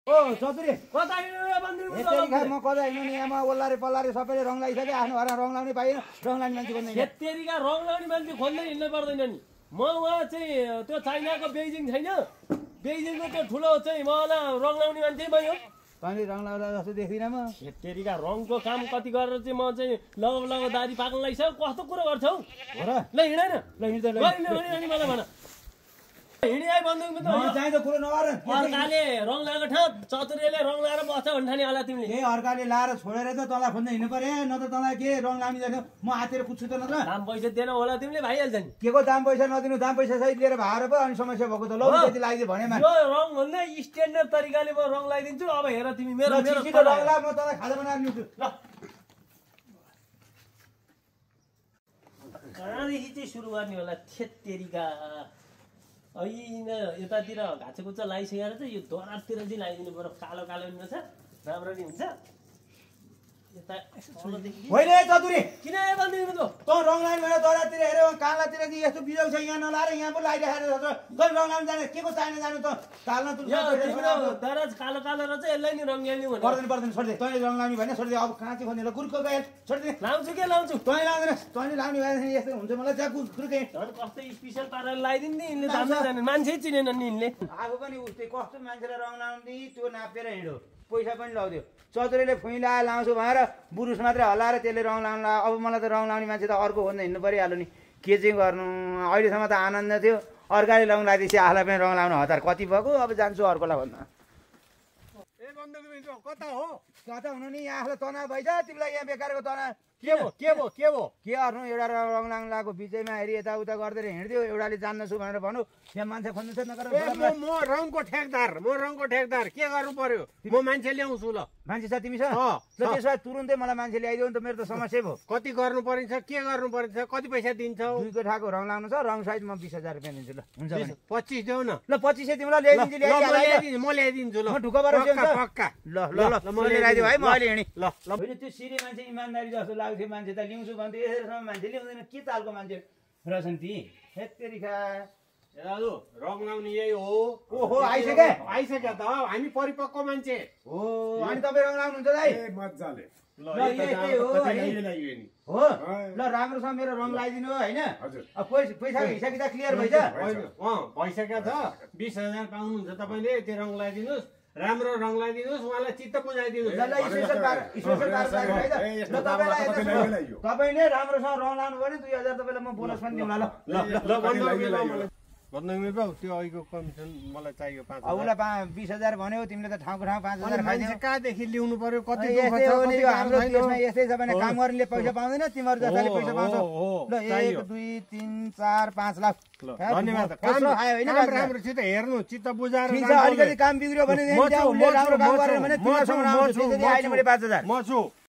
ओ चौधरी कता हिँड्यो बन्दिर म कता हिँड्नु नि यहाँ ओल्लारे पल्लारे सबैले रङ लगाइसके आफ्नो घरमा रङ लाउनै पाइएन रङ लाउने मान्छे भन्दैन खेततेरीका रङ लाउने मान्छे खोज्दै हिँड्नै पर्दैन नि म उहाँ चाहिँ त्यो चाइनाको बेइजिङ छैन बेइजिङको त्यो ठुलो चाहिँ मलाई रङ लाउने मान्छे भयो तैँले रङ लाउँदा जस्तो देख्दिनँ म खेततेरीका रङको काम कति गरेर चाहिँ म चाहिँ लग दारी पाक्न लागिसक्यो कस्तो कुरो गर्छौ हो र ल हिँडेन ल हिँड्दै ल अनि मलाई भन हिँडी आइ बन्दुक मित्र चाहिँदो कुरो नगर अर्काले रङ लगाएको ठाउँ चतुर्यले रङ लगाएर बस्छ भन्ने ठाने होला तिमीले ए अर्काले लाएर छोडेर त तँलाई खोज्दै हिँड्नु पर्यो न त तँलाई के रङ लाउने देख्यो म हातेर कुद्छु त न त दाम पैसा दिएन होला तिमीले भइहाल्छ नि के को दाम पैसा नदिनु दाम पैसा सहित लिएर भाएर पो अनि समस्या भएको त लौ त्यति लगाइदियो भनेमा यो रङ भन्दा स्ट्यान्डर्ड तरिकाले म रङ लगाइदिन्छु अब हेर तिमी मेरो मेरो रङ ला म तँलाई खाजा बनाएर ल्याउँछु ल कहाँदेखि चाहिँ सुरु गर्ने होला खेततेरीका ऐन यतातिर घाँचोकुच्चा लगाइसकेर चाहिँ यो दरारतिर चाहिँ लगाइदिनु पर्यो कालो कालो पनि रहेछ राम्रो नि हुन्छ होइन चतुरी किन भनिदिनु त त रङ लाइन भनेर दरातिर हेऱ्यो कालातिर चाहिँ यस्तो बिजोग छ यहाँ नलाएर यहाँ पो लगाइराखेर कहिले रङ लाउनु जाने के को चाहिने जानु त काल्न दराज कालो कालो रहेछ यसलाई नि रङ ल्याउने भने पर्दैन पर्दैन छोडिदिए तैँले रङ लाउने भने छोडिदिए अब कहाँ चाहिँ खोज्ने गुरुको गए छोडिदिए लाउँछु के लाउँछु तैँ लाउँदैन तैँले लाउने भए यस्तो हुन्छ मलाई त्यहाँ गुरुकै कस्तो स्पेसल पारेर लगाइदिनु नि यिनले दाम जाने मान्छे चिनेन नि यिनले आफू पनि उस्तै कस्तो मान्छेलाई रङ लाउने त्यो नापेर हिँड्यो पैसा पनि लाउँथ्यो चतुरीले फुइँ लगाएर लाउँछु भनेर बुरुस मात्रै हल्लाएर त्यसले रङ लाउनु अब मलाई त रङ लाउने मान्छे त अर्को खोज्न हिँड्नु परिहाल्यो नि के चाहिँ गर्नु अहिलेसम्म त आनन्द थियो अर्काले रङ लगाइदिएपछि आफूलाई पनि रङ लाउनु हतार कति भएको अब जान्छु अर्कोलाई भन्न कता हो कता हुनु नि आफूलाई तनाव भइछ तिमीलाई यहाँ बेकारको तनाव के गर्नु एउटा रङ लाउनु लगाएको बिचैमा हेरी यताउता गर्दै हिँड्दियो एउटाले जान्दैछु भनेर भनौँ यहाँ मान्छे खोज्नु छ नगर म रङको ठेकदार के गर्नु पर्यो म मान्छे ल्याउँछु ल मान्छे छ तिमी छ त्यसो भए तुरुन्तै मलाई मान्छे ल्याइदियो नि त मेरो त समस्या भयो कति गर्नु परिन्छ के गर्नु परिन्छ कति पैसा दिन्छौ 2 कोठाको रङ लाउनु छ रङ सहित म 20,000 रुपियाँ दिन्छु ल हुन्छ भने 25 देऊ न ल 25 तिमीलाई ल्याइदिन्छु म ल्याइदिन्छु ल म ढुक्क भएर पक्का ल ल ल म ल्याइदियो है म अहिले हिँडेँ ल ल होइन त्यो सिरे मान्छे इमानदारी जस्तो लाग्थ्यो मान्छे त ल्याउँछु भन्थ्यो यसरी मान्छे ल्याउँदैन के तालको मान्छे रहेछन् ती हेत्तेरिखा दाजु रङ लाउने यही हो ओहो आइसक्यो त हामी परिपक्व मान्छे हो अनि तपाईँ रङ लाउनुहुन्छ दाइ मजाले ल हो ल राम्रोसँग मेरो रङ लगाइदिनु हो होइन पैसाको हिसाब किताब क्लियर भइछ भइसक्यो त 20,000 पाउनुहुन्छ तपाईँले त्यो रङ लगाइदिनुहोस् राम्रो रङ लगाइदिनुहोस् उहाँलाई चित्त बुझाइदिनुहोस् तपाईँले राम्रोसँग रङ लानु भने 2,000 तपाईँलाई म बोनस पनि दिउँला ल त्यो अहिलेको कमिसन मलाई चाहियो 5,000 उसलाई 20,000 भन्यो तिमीले त ठाउँको ठाउँ 5,000 खाइदियो कहाँदेखि ल्याउनु पर्यो कति हाम्रो देशमा यस्तै छ भने काम गर्नेले पैसा पाउँदैन तिमीहरू जसले पैसा पाउँछ ल 1 2 3 4 5 लाख धन्यवाद राम्रो चित्त हेर्नु चित्त बुझाएर अलिकति काम बिग्रियो भने राम्रो काम गरेर भने 3,000 म छु